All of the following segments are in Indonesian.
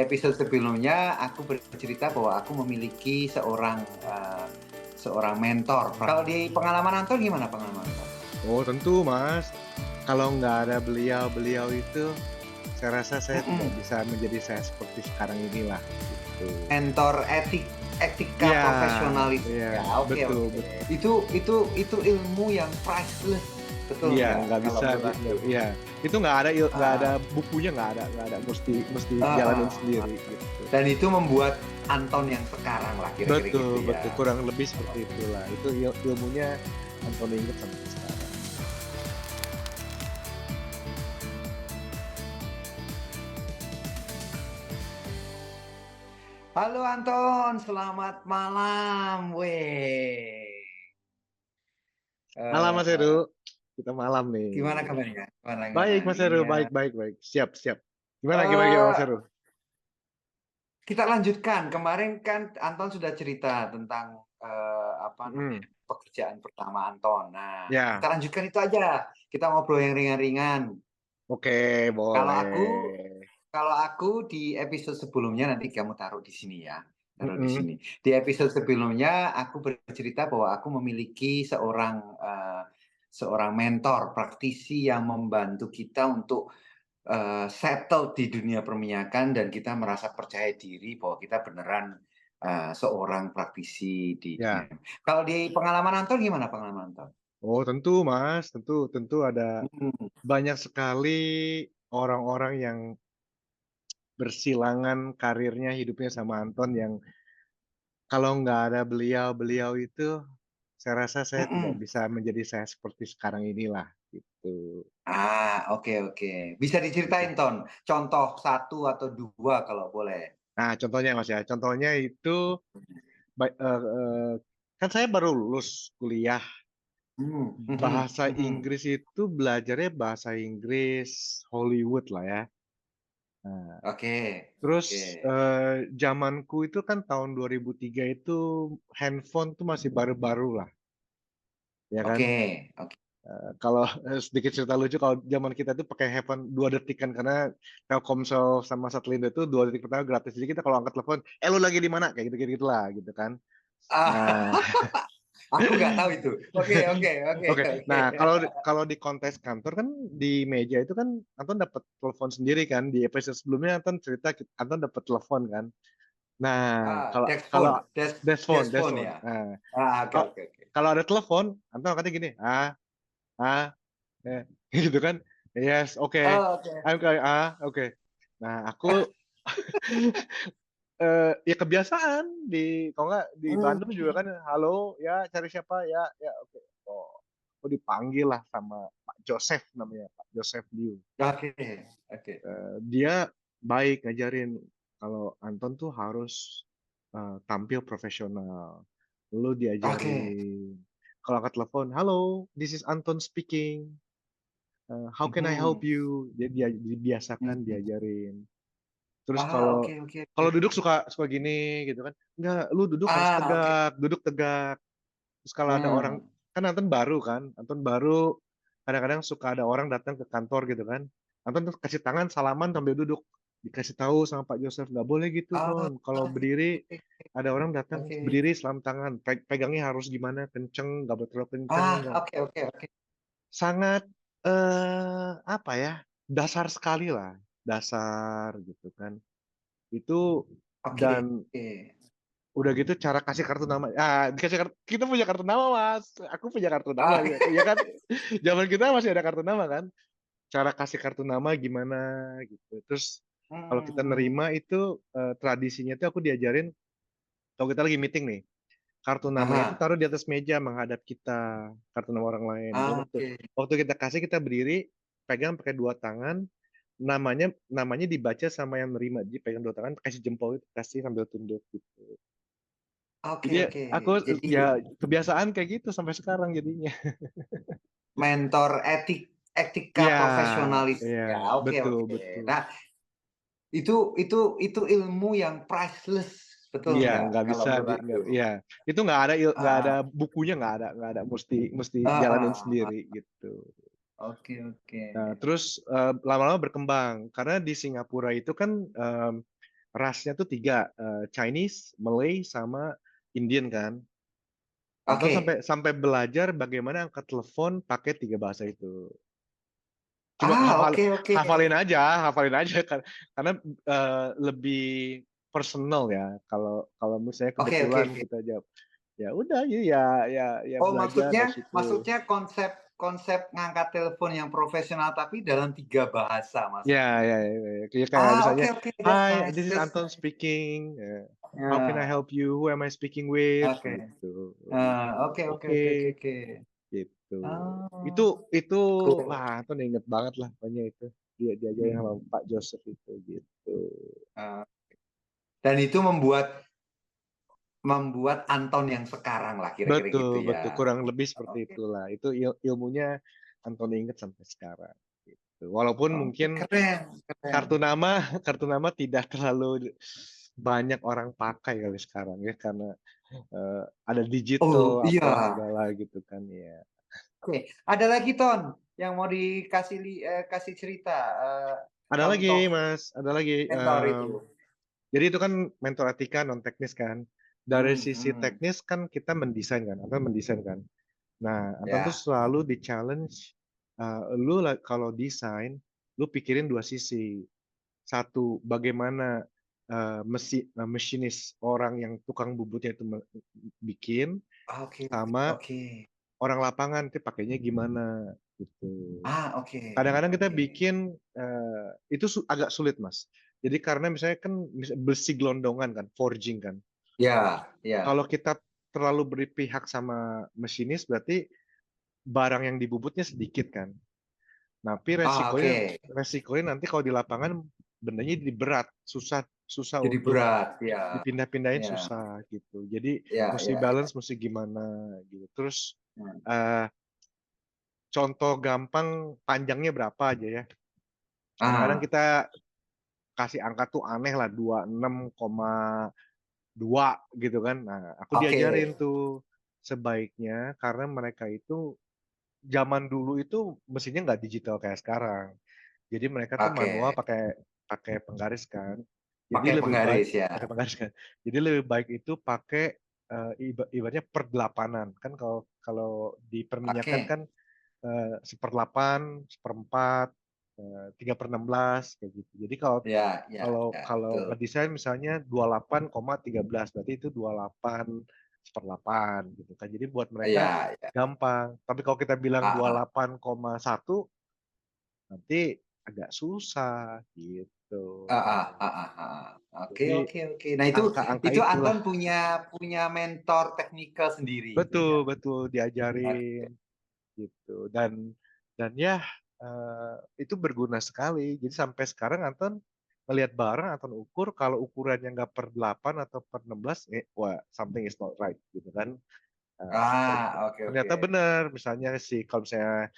Episode sebelumnya aku bercerita bahwa aku memiliki seorang mentor. Kalau di pengalaman Anton gimana pengalaman Anton? Oh tentu Mas, kalau nggak ada beliau-beliau itu, saya rasa saya tidak Mhm. bisa menjadi saya seperti sekarang inilah, gitu. Mentor etika Iya, profesionalisme iya, ya, oke betul oke. betul. Itu ilmu yang priceless, betul Iya, nggak nggak kalau bisa menurut aku? iya, itu nggak ada Heeh, bukunya nggak ada, mesti mesti jalanin heeh. sendiri, gitu. Dan itu membuat Anton yang sekarang lah kira-kira gitu Betul betul, ya. kurang lebih seperti itulah, itu ilmunya Anthony ingat sampai sekarang. Halo Anton, selamat malam. Weh. Malam Mas Eh, Heru, kita malam gimana nih. kabarnya? Gimana Baik Mas Heru, ininya? baik baik baik, siap siap. Gimana Eh, Mas Heru? kita lanjutkan. Kemarin kan Anton sudah cerita tentang apa namanya Mhm, pekerjaan pertama Anton. Nah, kita ya. lanjutkan itu aja. Kita ngobrol yang ringan-ringan. Oke, Kalau aku, boleh. kalau aku di episode sebelumnya nanti kamu taruh di sini ya, taruh di Mhm, sini. Di episode sebelumnya aku bercerita bahwa aku memiliki seorang mentor, praktisi yang membantu kita untuk settle di dunia perminyakan dan kita merasa percaya diri bahwa kita beneran seorang praktisi di dunia. ya. Kalau di pengalaman Anton gimana pengalaman Anton? Oh, tentu Mas, tentu ada Hmm, banyak sekali orang-orang yang bersilangan karirnya, hidupnya sama Anton yang kalau nggak ada beliau-beliau itu, saya rasa saya tidak mm-mm. bisa menjadi saya seperti sekarang inilah, gitu. Oke oke. Bisa diceritain Ton, contoh satu atau dua kalau boleh. Nah, contohnya Mas ya, contohnya itu ba eee eee, kan saya baru lulus kuliah, Hmm, mhm, bahasa mhm. Inggris itu belajarnya bahasa Inggris Hollywood lah ya. Nah, Oke terus, oke zamanku itu kan tahun 2003 itu handphone tuh masih baru-baru lah, ya kan. oke oke. Kalau, sedikit cerita lucu kalau zaman kita tuh pakai handphone 2 detik kan karena Telkomsel sama Satelndo itu 2 detik pertama gratis. Jadi kita kalau angkat telepon, "Eh, lu lagi di mana?" Kayak gitu-gitulah gitu kan. Nah Ah, aku nggak tahu itu. Oke oke oke oke. oke. Nah, kalau di kontes kantor kan di meja itu kan Anton dapat telepon sendiri kan, di episode sebelumnya Anton cerita Anton dapat telepon kan. Nah, kalau Desk kalau phone, deshphone desk phone deshphone. ya. Nah, Oke ka oke oke. kalau ada telepon, Anton angkatnya gini, eh," gitu kan. "Yes, oke, Oh, oke. I'm going oke." Nah, aku, ya kebiasaan kalau nggak di Bandung juga Hmm, kan, "Halo, ya cari siapa? Ya ya, oke." Oh, aku dipanggil lah sama Pak Joseph namanya, Pak Joseph Liu. oke oke Dia baik ngajarin kalau Anton tuh harus, tampil profesional. Lu oke. diajarin kalau angkat telepon, "Halo, this is Anton speaking, how can I help Mhm, you?" Dia dibiasakan mhm. diajarin. Terus kalau Oke oke oke. kalau duduk suka gini gitu kan, "Enggak, lu duduk harus Oke. tegak, duduk tegak." Terus kalau ada orang Hmm. kan Anton baru, kadang-kadang suka ada orang datang ke kantor gitu kan, Anton tuh kasih tangan, salaman sambil duduk. Dikasih tahu sama Pak Joseph, "Nggak boleh gitu, Oh, Ton. Kalau oke berdiri, oke ada orang datang, oke. berdiri salam tangan, pegangnya harus gimana, kenceng, nggak boleh terlalu kenceng, nggak." Oke oke oke. Sangat, apa ya, dasar sekali lah, dasar gitu kan. Itu Oke. dan udah gitu cara kasih kartu nama dikasih kita punya kartu nama, Mas, aku punya kartu nama Oke. ya kan, zaman kita masih ada kartu nama kan, cara kasih kartu nama gimana gitu. Terus kalau kita Hmm. nerima itu, tradisinya tuh aku diajarin kalau kita lagi meeting nih, kartu namanya itu Aha. taruh di atas meja menghadap kita, kartu nama orang lain. Jadi waktu Oke. waktu kita kasih kita berdiri, pegang pakai 2 tangan, namanya namanya dibaca sama yang nerima, jadi pegang 2 tangan, kasih jempol itu, kasih sambil tunduk gitu. Oke Jadi oke. aku, Jadi ya kebiasaan kayak gitu sampai sekarang jadinya. mentor etika Iya profesionalis iya, ya. Oke betul oke. betul. Nah, itu ilmu yang priceless, betul Iya, nggak nggak kalau bisa menurut nggak aku? iya, itu nggak ada Ah, bukunya nggak ada, mesti mesti ah, jalanin ah, ah. sendiri gitu. Oke oke. Nah terus, lama-lama berkembang karena di Singapura itu kan, rasnya tuh 3, Chinese, Malay, sama Indian kan. Anton sampai Oke. sampai belajar bagaimana angkat telepon pakai 3 bahasa itu. Cuma Oke, oke. hafalin aja kan, karena lebih personal ya. Kalau kalau misalnya Oke, oke, kebetulan oke. kita jawab, ya udah ya Oh, belajar maksudnya dari situ. maksudnya konsep konsep ngangkat telepon yang profesional tapi dalam 3 bahasa Ya, maksudnya. ya, ya, ya. Kayak misalnya, Oke, oke, that's "Hi, nice, this is that's Anton nice. speaking. How can I Ya, help you? Who am I speaking with?" oke. Gitu. Oke, oke, Oke, oke, oke, oke. gitu. Itu Oh, itu cool. wah, Anton inget banget lah pokoknya itu. Dia diajarin sama Mhm. Pak Joseph itu, gitu. Eee, dan itu membuat membuat Anton yang sekarang lah kira-kira gitu Betul, betul, ya. kurang lebih seperti Oke, itulah. Itu ilmunya Anton inget sampai sekarang, gitu. Walaupun oke, mungkin keren, keren. kartu nama kartu nama tidak terlalu banyak orang pakai kali sekarang ya, karena, ada Oh, digital, apalah iya. segala gitu kan, ya. Oke, ada lagi Ton yang mau kasih cerita, Ada contoh lagi Mas, ada lagi, mentor itu? jadi itu kan mentor etika non teknis kan. Dari Mhm, sisi mhm. teknis kan kita mendesain kan, Anton mendesain kan. Nah, Anton tuh Ya, selalu di-challenge, lu kalau desain, lu pikirin 2 sisi. Satu, bagaimana, masinis orang yang tukang bubutnya itu bikin, oke, sama oke. orang lapangan itu pakainya gimana, gitu. Oke, Kadang-kadang kita oke. bikin, itu agak sulit, Mas. Jadi karena misalnya kan besi gelondongan kan, forging kan. Ya, ya. Kalau kita terlalu berpihak sama masinis, berarti barang yang dibubutnya sedikit kan. Tapi resikonya Oke. resikonya nanti kalau di lapangan bendanya jadi berat, susah susah Jadi untuk berat, ya, dipindah-pindahin, ya, susah gitu. Jadi ya, mesti ya, ya. balance, mesti gimana gitu. Terus, Hmm. eee, contoh gampang panjangnya berapa aja ya. Kadang-kadang Ah, kita kasih angka tuh aneh lah, 26,2 gitu kan. Nah, aku oke, diajarin tuh sebaiknya, karena mereka itu zaman dulu itu mesinnya nggak digital kayak sekarang. Jadi mereka tuh oke. manual pakai pakai penggaris kan. Jadi Pakai lebih baik penggaris ya. pakai penggaris kan. Jadi lebih baik itu pakai, ibaratnya per 8-an. Kan kalau kalau di perminyakan Oke. kan, 1/8, 1/4, 3/16 kayak gitu. Jadi kalau Ya, ya, kalau ya, kalau betul. ngedesain misalnya 28,13, berarti itu 28/8 gitu kan. Jadi buat mereka Ya, ya. gampang. Tapi kalau kita bilang Ah, dua puluh ah. delapan koma satu nanti agak susah gitu. Oke, Jadi oke, oke. Nah, angka-angka itu itulah. Anton punya punya mentor teknikal sendiri itu Betul, ya? betul, diajarin Oke. gitu. Dan ya, itu berguna sekali. Jadi sampai sekarang Anton ngelihat barang, Anton ukur, kalau ukurannya nggak per 8 atau per 16, wah, something is not right gitu kan. Eee, ter Oke, ternyata oke. benar, misalnya kalau misalnya,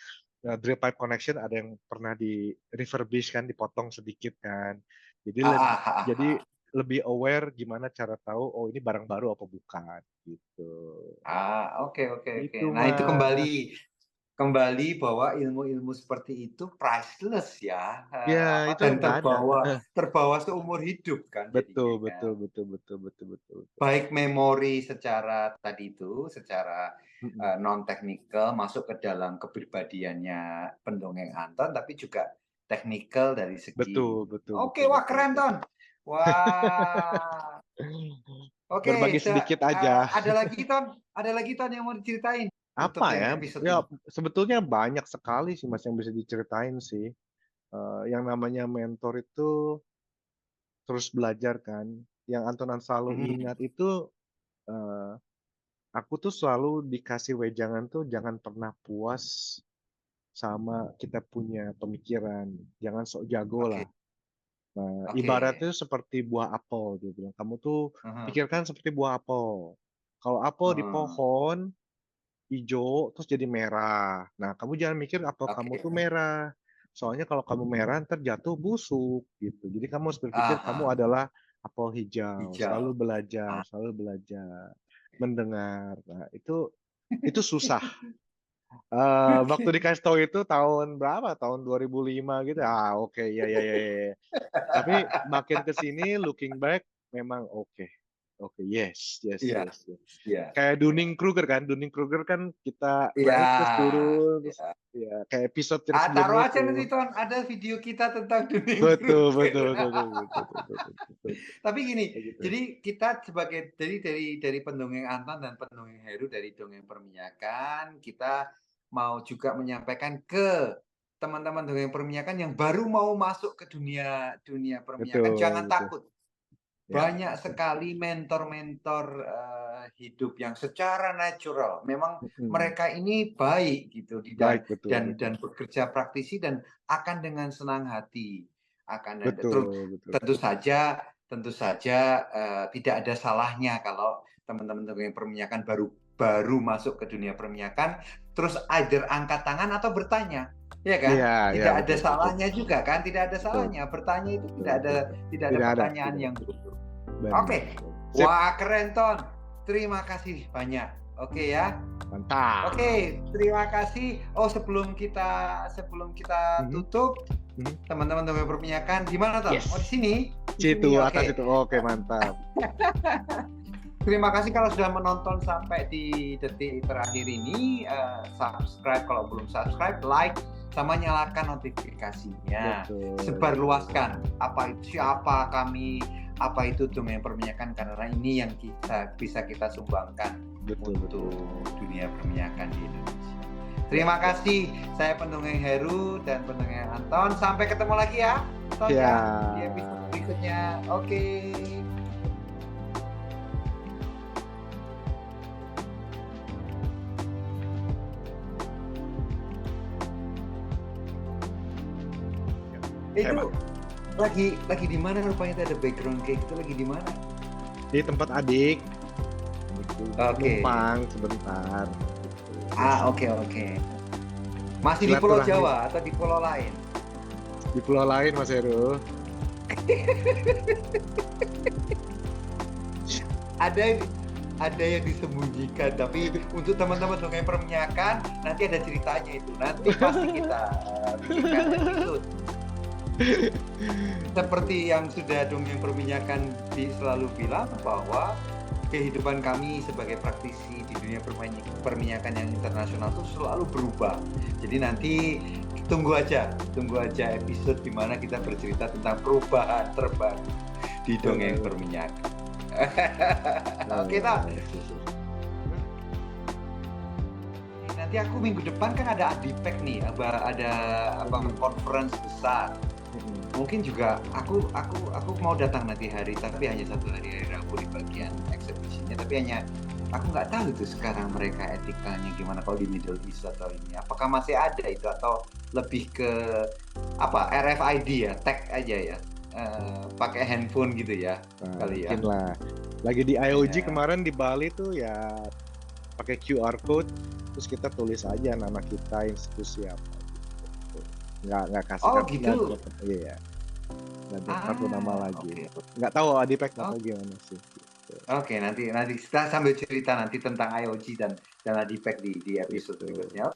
drill pipe connection ada yang pernah di-refurbish kan, dipotong sedikit kan. Jadi jadi Ah. lebih aware gimana cara tahu, oh ini barang baru apa bukan, gitu. Oke, oke, oke. Itu Nah, itu kembali Mas. kembali bahwa ilmu-ilmu seperti itu priceless ya, Ya itu dan nggak ada, heeh. terbawa seumur hidup kan Betul, jadinya kan. betul, betul, betul, betul, betul, betul. Baik memori secara tadi itu, secara, Mhm. non teknikal masuk ke dalam kepribadiannya pendongeng Anton, tapi juga teknikal dari Betul, segi betul, oke, betul, wah betul, keren betul. Ton. Wah, oke, Berbagi sedikit aja. ada lagi Ton yang mau diceritain untuk Apa yang ya, episode ya ini? sebetulnya banyak sekali sih Mas yang bisa diceritain sih. Yang namanya mentor itu terus belajar kan. Yang Antonan selalu Mhm, ingat itu, eee, aku tuh selalu dikasih wejangan tuh jangan pernah puas sama kita punya pemikiran, jangan sok jago oke, lah. Nah, oke, ibaratnya seperti buah apel, dia bilang, "Kamu tuh mhm, pikirkan seperti buah apel. Kalau apel di heeh, pohon, ijo, terus jadi merah. Nah, kamu jangan mikir apel kamu oke, tuh merah. Soalnya kalau kamu merah entar jatuh busuk," gitu. Jadi kamu harus berpikir kamu ah, adalah apel hijau, hijau, selalu belajar, mendengar. Nah, itu susah. Waktu Oke. dikasih tahu itu tahun berapa, tahun 2005 gitu, oke, iya iya iya iya. Tapi makin ke sini looking back memang oke. Oke, yes yes Iya, yes yes. iya, Kayak iya. Dunning-Kruger kan, Dunning-Kruger kan kita Iya, naik terus turun, terus iya. ya kayak episode yang Taruh sebelumnya aja itu. nanti Ton, ada video kita tentang Betul Dunning-Kruger. betul betul betul betul betul betul betul. Tapi gini, Kayak gitu. jadi kita sebagai dari pendongeng Anton dan pendongeng Heru dari Dongeng Perminyakan, kita mau juga menyampaikan ke teman-teman dongeng perminyakan yang baru mau masuk ke dunia dunia perminyakan, Betul jangan betul. takut. Ya, Banyak betul. sekali mentor-mentor, hidup yang secara natural memang Mhm. mereka ini baik gitu Baik, betul betul. dan bekerja praktisi dan akan dengan senang hati akan dan terus Betul betul. tentu saja, tidak ada salahnya kalau teman-teman yang perminyakan baru baru masuk ke dunia perminyakan, terus either angkat tangan atau bertanya, ya kan? Iya iya, Tidak ada betul betul. salahnya juga kan, tidak ada Betul. salahnya, bertanya itu Betul tidak ada betul betul. tidak ada Tidak ada pertanyaan tidak yang ada. buruk. Benar Oke. benar. Sip, Wah, keren Ton. Terima kasih banyak. Oke ya. mantap. Oke, terima kasih. Oh, sebelum kita Mhm tutup, mhm. teman-teman dari perminyakan, di mana Ton? Oh, di Yes. sini? Di sini. Situ, atas Oke. itu. Oke, mantap. Terima kasih kalau sudah menonton sampai di detik terakhir ini. Subscribe kalau belum subscribe, like, sama nyalakan notifikasinya. Betul. Sebarluaskan siapa kami, apa itu Dongeng Perminyakan, karena ini yang bisa kita sumbangkan Betul betul. untuk dunia perminyakan di Indonesia. Terima kasih. Saya pendongeng Heru dan pendongeng Anton. Sampai ketemu lagi ya, Ton ya, di episode Siap. berikutnya. Oke. Hebat. Itu lagi di mana rupanya, itu ada background kayak gitu, lagi di mana? Di tempat adik. Gitu. Oke. Numpang sebentar. Gitu. Oke, oke. Masih di Pulau Silaturahmi Jawa atau di pulau lain? di pulau lain, Mas Heru. Ada ada yang disembunyikan, tapi untuk teman-teman dongeng perminyakan nanti ada ceritanya itu. Nanti pasti kita bikinkan episode. Seperti yang sudah dongeng perminyakan selalu bilang bahwa kehidupan kami sebagai praktisi di dunia perminyakan yang internasional itu selalu berubah. Jadi nanti tunggu aja episode di mana kita bercerita tentang perubahan terbaru di dongeng perminyakan. Oke, Tom. Nanti aku minggu depan kan ada Adipek nih, ada conference besar. Mungkin juga aku mau datang nanti tapi hanya satu hari Rabu di bagian eksebisinya, tapi aku nggak tahu itu sekarang mereka etikanya gimana kalau di Middle East atau ini. Apakah masih ada itu atau lebih ke RFID ya, tag aja ya, pakai handphone gitu ya, kali ya. Mungkin lah. Lagi di IOG kemarin di Bali tuh ya pakai QR code, terus kita tulis aja nama kita, institusi apa. Nggak kasih gitu. Iya. Nggak kartu nama lagi. Okay. Nggak tahu Adipek nggak tahu gimana sih. Gitu. Oke, nanti kita sambil cerita nanti tentang IOG dan Adipek di episode berikutnya.